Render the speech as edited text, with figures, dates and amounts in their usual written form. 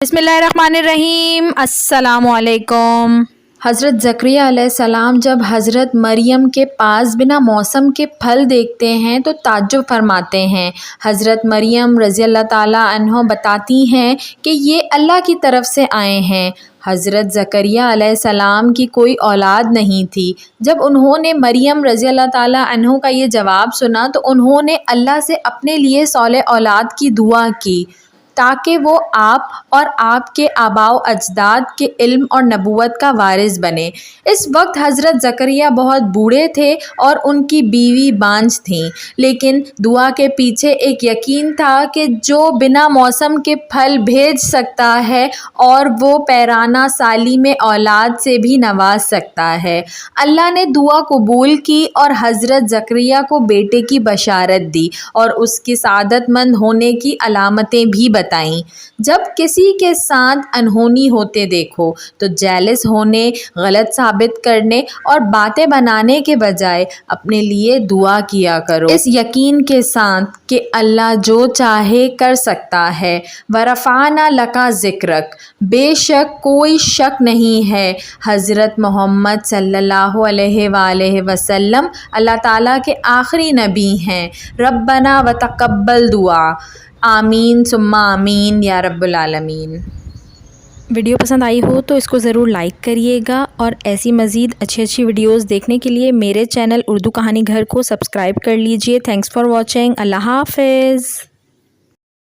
बिस्मिल्लाहिर्रहमानिर्रहीम। अस्सलाम वालेकुम। हज़रत ज़करिया अलैहिस्सलाम जब हज़रत मरियम के पास बिना मौसम के फल देखते हैं तो ताज्जुब फरमाते हैं। हज़रत मरियम रज़ी अल्लाह ताला अन्हा बताती हैं कि ये अल्लाह की तरफ से आए हैं। हज़रत ज़करिया अलैहिस्सलाम की कोई औलाद नहीं थी। जब उन्होंने मरियम रज़ी अल्लाह ताला अन्हा का ये जवाब सुना तो उन्होंने अल्लाह से अपने लिए सौले औलाद की दुआ की ताकि वो आप और आपके आबाओ अजदाद के इल्म और नबूवत का वारिस बने। इस वक्त हज़रत ज़करिया बहुत बूढ़े थे और उनकी बीवी बांझ थीं, लेकिन दुआ के पीछे एक यकीन था कि जो बिना मौसम के फल भेज सकता है और वो पैराना साली में औलाद से भी नवाज सकता है। अल्लाह ने दुआ कबूल की और हज़रत ज़करिया को बेटे की बशारत दी और उसकी सादतमंद होने की अलामतें भी बताईं। जब किसी के साथ अनहोनी होते देखो तो जेलस होने, गलत साबित करने और बातें बनाने के बजाय अपने लिए दुआ किया करो, इस यकीन के साथ कि अल्लाह जो चाहे कर सकता है। वरफ़ाना लका ज़िक्रक, बेशक कोई शक नहीं है हज़रत मोहम्मद सल्लल्लाहु अलैहि वसल्लम अल्लाह ताला के आखिरी नबी हैं। रब्बना व तक़ब्बल दुआ, आमीन सुम्मा आमीन या रब्बुल आलमीन। वीडियो पसंद आई हो तो इसको ज़रूर लाइक करिएगा और ऐसी मज़ीद अच्छी वीडियोस देखने के लिए मेरे चैनल उर्दू कहानी घर को सब्सक्राइब कर लीजिए। Thanks for watching. अल्लाह हाफ़िज़।